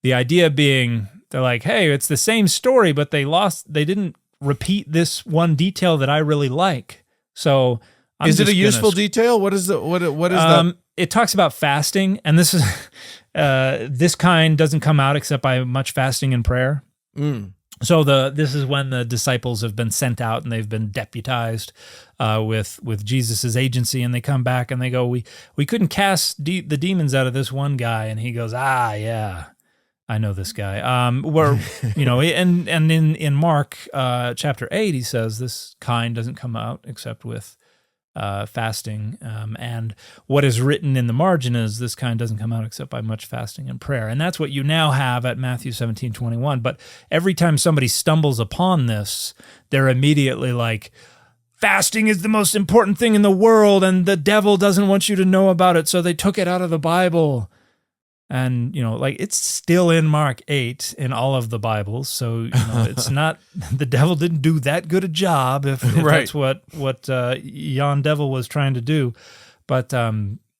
The idea being, they're like, hey, it's the same story, but they didn't repeat this one detail that I really like. So is it a useful detail? What is that? It talks about fasting, and this is this kind doesn't come out except by much fasting and prayer. So this is when the disciples have been sent out and they've been deputized with Jesus's agency, and they come back and they go, we couldn't cast the demons out of this one guy, and he goes, yeah, I know this guy. And in Mark chapter 8, he says this kind doesn't come out except with fasting, and what is written in the margin is this kind doesn't come out except by much fasting and prayer. And that's what you now have at Matthew 17:21. But every time somebody stumbles upon this, they're immediately like, fasting is the most important thing in the world, and the devil doesn't want you to know about it, so they took it out of the Bible. And, it's still in Mark 8 in all of the Bibles. So, it's not, the devil didn't do that good a job if right. That's what yon devil was trying to do. But,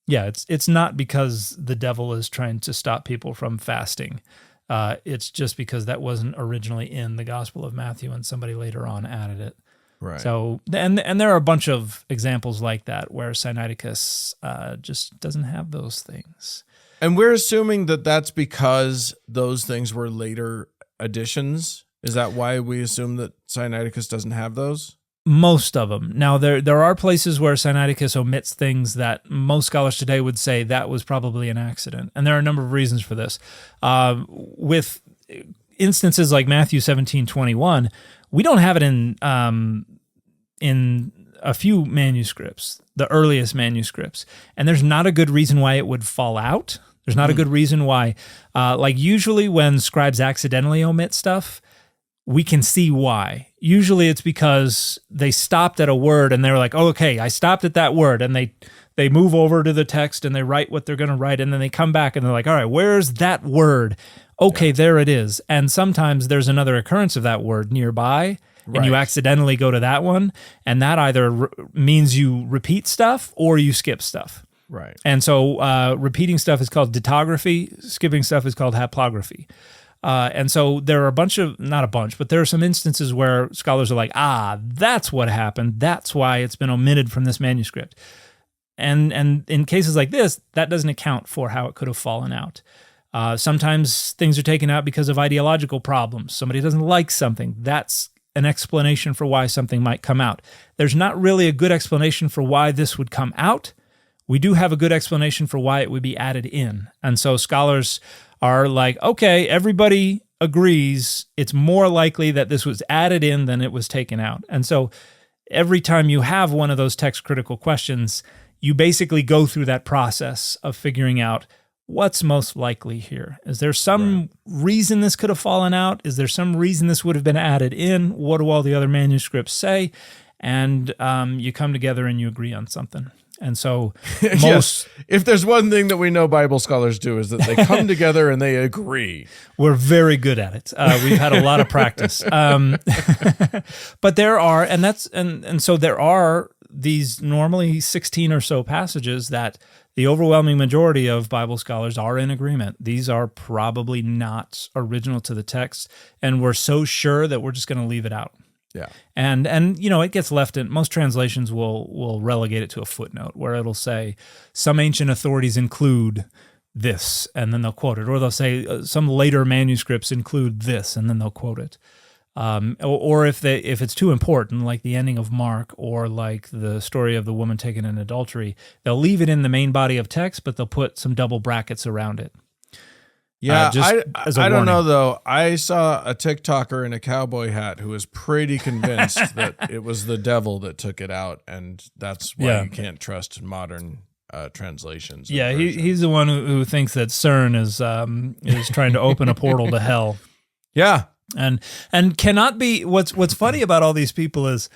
it's not because the devil is trying to stop people from fasting. It's just because that wasn't originally in the Gospel of Matthew and somebody later on added it. Right. So, and there are a bunch of examples like that where Sinaiticus just doesn't have those things. And we're assuming that that's because those things were later additions. Is that why we assume that Sinaiticus doesn't have those? Most of them. Now, there are places where Sinaiticus omits things that most scholars today would say that was probably an accident. And there are a number of reasons for this. With instances like Matthew 17:21, we don't have it in a few manuscripts, the earliest manuscripts. And there's not a good reason why it would fall out. There's not a good reason why. Usually when scribes accidentally omit stuff, we can see why. Usually it's because they stopped at a word and they were like, oh, okay, I stopped at that word. And they move over to the text and they write what they're going to write. And then they come back and they're like, all right, where's that word? Okay, there it is. And sometimes there's another occurrence of that word nearby. And you accidentally go to that one, and that either means you repeat stuff or you skip stuff. Right. And so repeating stuff is called dittography, skipping stuff is called haplography. And so there are not a bunch, but there are some instances where scholars are like, that's what happened. That's why it's been omitted from this manuscript. And in cases like this, that doesn't account for how it could have fallen out. Sometimes things are taken out because of ideological problems. Somebody doesn't like something. That's an explanation for why something might come out. There's not really a good explanation for why this would come out. We do have a good explanation for why it would be added in. And so scholars are like, okay, everybody agrees it's more likely that this was added in than it was taken out. And so every time you have one of those text critical questions, you basically go through that process of figuring out what's most likely here. Is there some reason this could have fallen out? Is there some reason this would have been added in? What do all the other manuscripts say? And you come together and you agree on something. And so Yes. If there's one thing that we know Bible scholars do is that they come together and they agree. We're very good at it. We've had a lot of practice. But there are, and so there are these normally 16 or so passages that the overwhelming majority of Bible scholars are in agreement. These are probably not original to the text, and we're so sure that we're just going to leave it out. Yeah. And it gets left in, most translations will relegate it to a footnote where it'll say some ancient authorities include this, and then they'll quote it, or they'll say some later manuscripts include this, and then they'll quote it. Or if it's too important, like the ending of Mark or like the story of the woman taken in adultery, they'll leave it in the main body of text, but they'll put some double brackets around it. Yeah, I don't know though. I saw a TikToker in a cowboy hat who was pretty convinced that it was the devil that took it out, and that's why you can't trust modern translations. Yeah, he's the one who thinks that CERN is trying to open a portal to hell. Yeah. And cannot be. What's funny about all these people is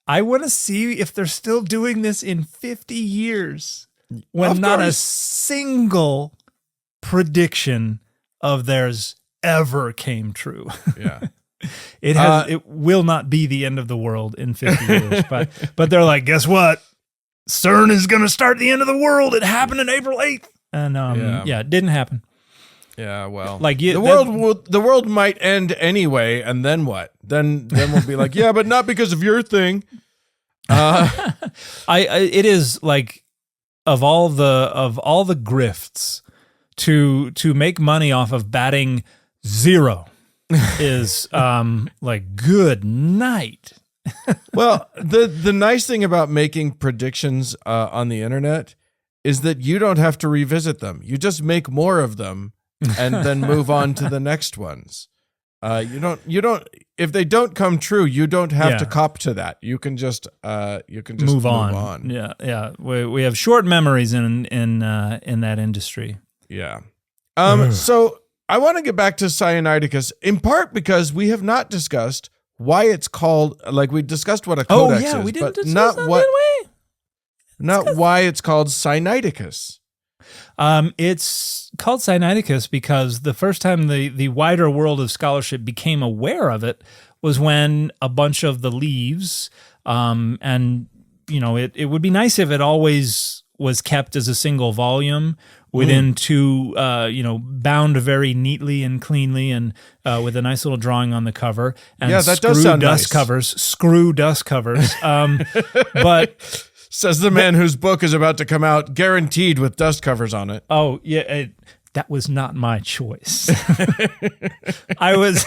I want to see if they're still doing this in 50 years when not a single prediction of theirs ever came true. Yeah. It will not be the end of the world in 50 years, but they're like, guess what? CERN is going to start the end of the world. It happened on April 8th. And it didn't happen. Yeah, well, like the world might end anyway, and then what? Then we'll be like, yeah, but not because of your thing. It is like of all the grifts to make money off of batting zero is like good night. Well, the nice thing about making predictions on the internet is that you don't have to revisit them. You just make more of them and then move on to the next ones. You don't. If they don't come true, you don't have to cop to that. You can just move on. Yeah. We have short memories in that industry. Yeah. So I want to get back to Sinaiticus in part because we have not discussed why it's called. Like we discussed what a codex is, we didn't but discuss not why it's called Sinaiticus. It's called Sinaiticus because the first time the wider world of scholarship became aware of it was when a bunch of the leaves, and it would be nice if it always was kept as a single volume within two, bound very neatly and cleanly and with a nice little drawing on the cover. And that does sound nice. Screw dust covers. But says the man whose book is about to come out, guaranteed with dust covers on it. Oh, yeah. That was not my choice. I was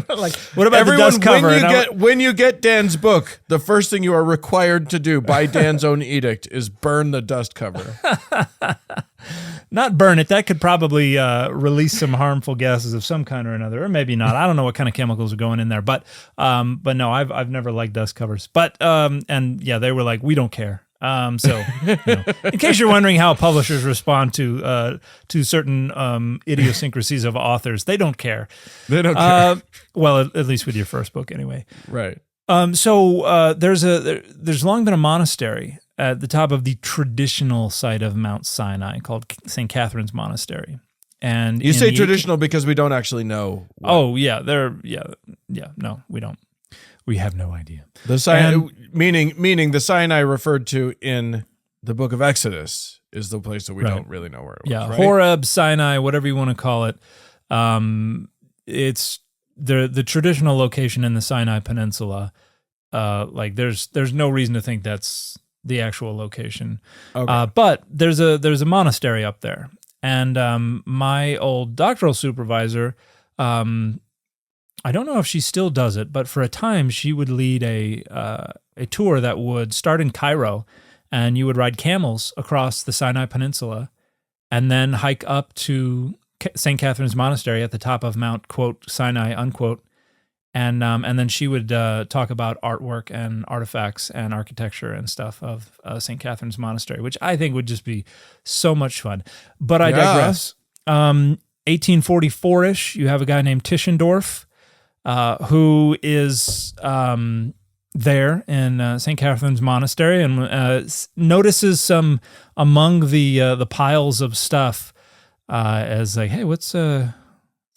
like, what about the dust cover? When you get Dan's book, the first thing you are required to do by Dan's own edict is burn the dust cover. Not burn it. That could probably release some harmful gases of some kind or another, or maybe not. I don't know what kind of chemicals are going in there, but no, I've never liked dust covers. But they were like, we don't care. So in case you're wondering how publishers respond to certain idiosyncrasies of authors, they don't care. They don't care. Well, at least with your first book, anyway. Right. So there's long been a monastery at the top of the traditional site of Mount Sinai called St. Catherine's Monastery. And you say traditional because we don't actually know. No, we don't. We have no idea. The Sinai, meaning the Sinai referred to in the book of Exodus is the place that we don't really know where it was. Yeah, right? Horeb, Sinai, whatever you want to call it. It's the traditional location in the Sinai Peninsula. There's no reason to think that's the actual location. Okay. But there's a monastery up there, and my old doctoral supervisor. I don't know if she still does it, but for a time she would lead a tour that would start in Cairo, and you would ride camels across the Sinai Peninsula, and then hike up to St. Catherine's Monastery at the top of Mount Sinai and then she would talk about artwork and artifacts and architecture and stuff of St. Catherine's Monastery, which I think would just be so much fun. But I digress. 1844-ish, you have a guy named Tischendorf. Who is there in St. Catherine's Monastery, and notices some among the piles of stuff as like, hey, what's that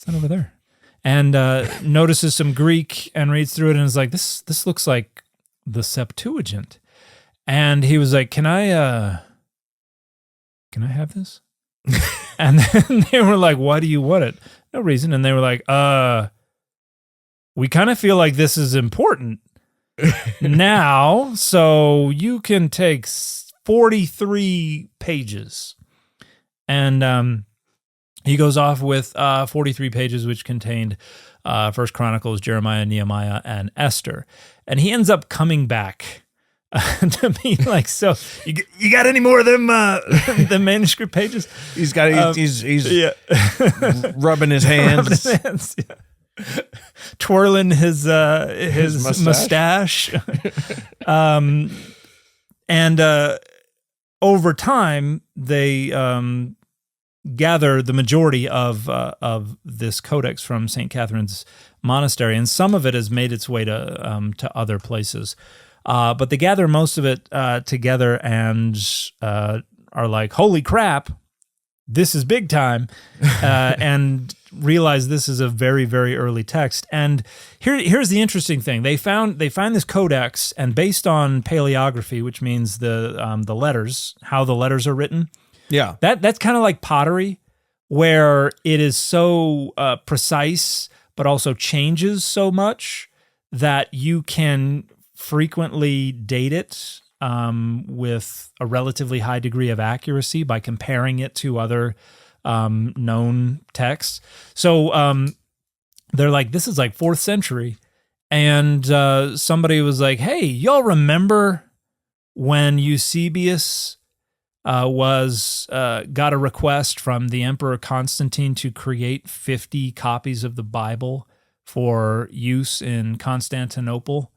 over there? And notices some Greek and reads through it and is like, this looks like the Septuagint. And he was like, can I have this? And then they were like, why do you want it? No reason. And they were like, we kind of feel like this is important now, so you can take 43 pages. And he goes off with 43 pages, which contained First Chronicles, Jeremiah, Nehemiah, and Esther. And he ends up coming back to me like, so you got any more of them the manuscript pages? He's got he's rubbing his hands. Twirling his mustache. And over time they gather the majority of this codex from St. Catherine's Monastery, and some of it has made its way to other places. But they gather most of it together and are like, holy crap, this is big time, and realize this is a very, very early text. And here's the interesting thing. They find this codex, and based on paleography, which means the letters, how the letters are written, yeah, that's kind of like pottery, where it is so precise, but also changes so much that you can frequently date it with a relatively high degree of accuracy by comparing it to other known texts. So they're like, this is like 4th century. And somebody was like, hey, y'all remember when Eusebius got a request from the Emperor Constantine to create 50 copies of the Bible for use in Constantinople?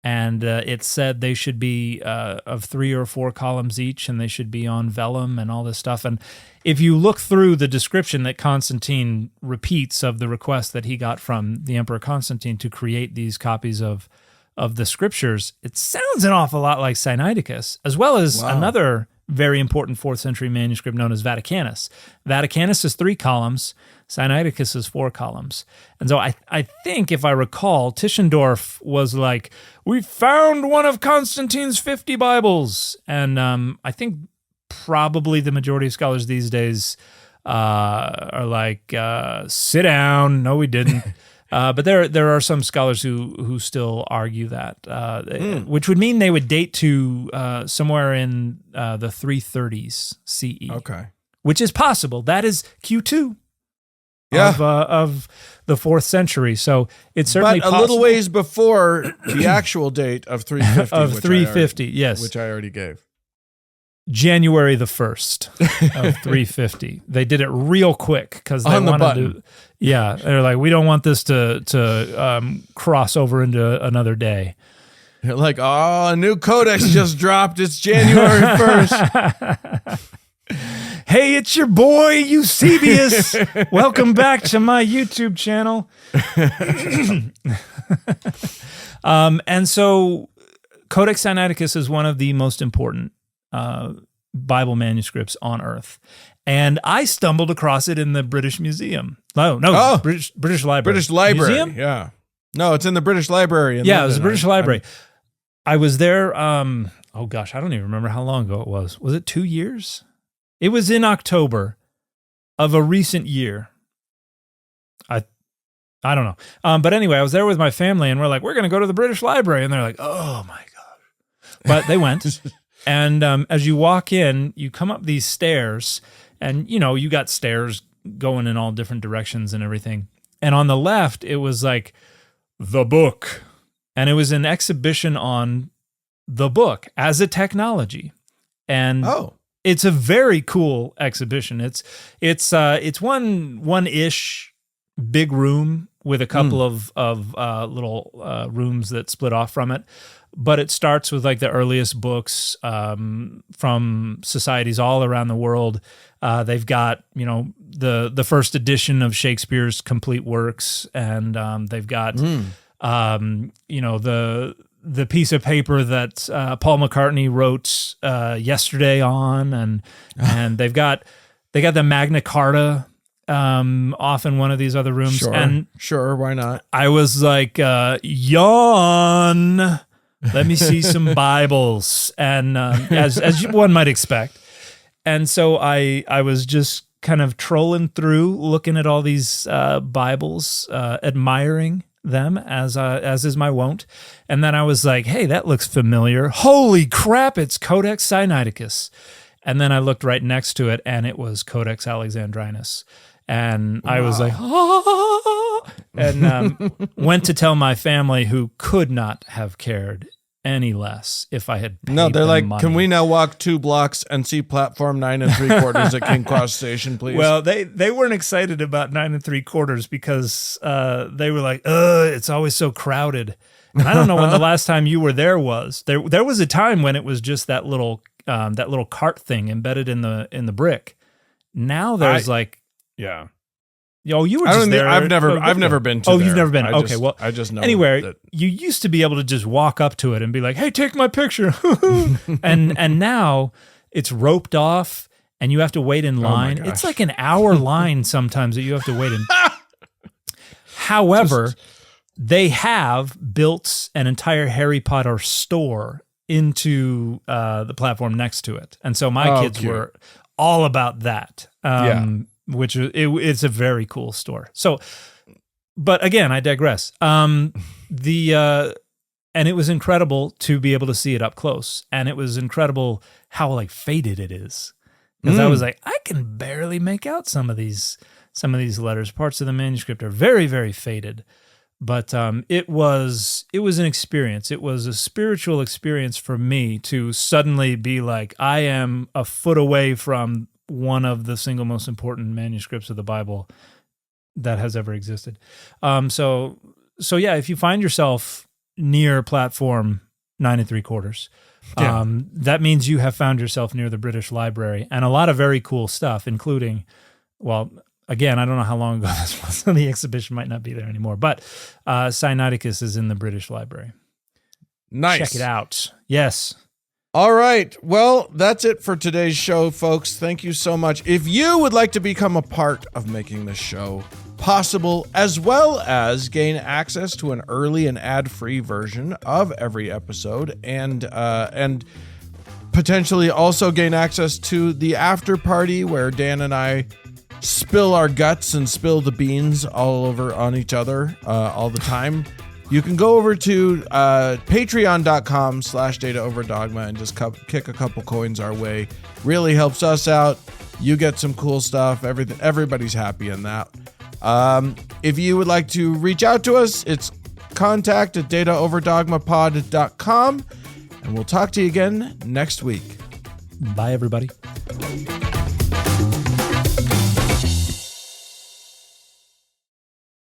And it said they should be of 3 or 4 columns each, and they should be on vellum and all this stuff. And if you look through the description that Constantine repeats of the request that he got from the Emperor Constantine to create these copies of the scriptures, it sounds an awful lot like Sinaiticus, as well as another very important 4th century manuscript known as Vaticanus. Vaticanus is 3 columns. Sinaiticus is 4 columns. And so I think, if I recall, Tischendorf was like, we found one of Constantine's 50 Bibles. And I think probably the majority of scholars these days are like, sit down. No, we didn't. But there are some scholars who still argue that, which would mean they would date to somewhere in the 330s CE. Okay. Which is possible. That is Q2. Yeah. Of the 4th century. So it's certainly possible. But a little ways before the actual date of 350. Of 350, yes. Which I already gave. January the 1st of 350. They did it real quick because they wanted to. Yeah, they're like, we don't want this to cross over into another day. They're like, oh, a new codex just dropped. It's January 1st. Hey, it's your boy Eusebius. Welcome back to my YouTube channel. And so Codex Sinaiticus is one of the most important Bible manuscripts on earth. And I stumbled across it in the British Museum. British Library. British Library, Museum? Yeah. No, it's in the British Library. It was the British Library. I was there, oh gosh, I don't even remember how long ago it was. Was it 2 years? It was in October of a recent year. I don't know. But anyway, I was there with my family, and we're like, we're going to go to the British Library. And they're like, oh my gosh. But they went. And as you walk in, you come up these stairs, and, you got stairs going in all different directions and everything. And on the left, it was like the book. And it was an exhibition on the book as a technology. And it's a very cool exhibition. It's one-ish big room with a couple of little rooms that split off from it. But it starts with like the earliest books from societies all around the world. They've got, the first edition of Shakespeare's complete works, and they've got, the piece of paper that Paul McCartney wrote yesterday on, and they've got the Magna Carta off in one of these other rooms. Sure, why not? I was like, yawn. Let me see some Bibles, and as one might expect. And so I was just kind of trolling through, looking at all these Bibles, admiring them as is my wont. And then I was like, hey, that looks familiar. Holy crap, it's Codex Sinaiticus. And then I looked right next to it, and it was Codex Alexandrinus. And I was like, and went to tell my family, who could not have cared any less if I had paid they're like, money. can we now walk 2 blocks and see platform 9 3/4 at King Cross Station, please? Well, they weren't excited about 9 3/4 because they were like, it's always so crowded. And I don't know when the last time you were there was. There was a time when it was just that little cart thing embedded in the brick. Now there's yeah. Oh, you were just there. I've never been to. Oh, there. you've never been. I just know. Anyway, that. You used to be able to just walk up to it and be like, "Hey, take my picture," and now it's roped off, and you have to wait in line. It's like an hour line sometimes that you have to wait in. However, they have built an entire Harry Potter store into the platform next to it, and so my kids were all about that. Which it's a very cool store. So, but again, I digress. And it was incredible to be able to see it up close, and it was incredible how faded it is. Because I was like, I can barely make out some of these letters. Parts of the manuscript are very, very faded. But it was an experience. It was a spiritual experience for me to suddenly be like, I am a foot away from one of the single most important manuscripts of the Bible that has ever existed. So yeah, if you find yourself near platform 9 3/4, that means you have found yourself near the British Library, and a lot of very cool stuff, including, well, again, I don't know how long ago this was, so the exhibition might not be there anymore, but Sinaiticus is in the British Library. Nice. Check it out. Yes. All right. Well, that's it for today's show, folks. Thank you so much. If you would like to become a part of making this show possible, as well as gain access to an early and ad-free version of every episode, and potentially also gain access to the after party where Dan and I spill our guts and spill the beans all over on each other all the time, you can go over to patreon.com/dataoverdogma and just kick a couple coins our way. Really helps us out. You get some cool stuff. Everybody's happy in that. If you would like to reach out to us, it's contact@dataoverdogmapod.com, and we'll talk to you again next week. Bye, everybody.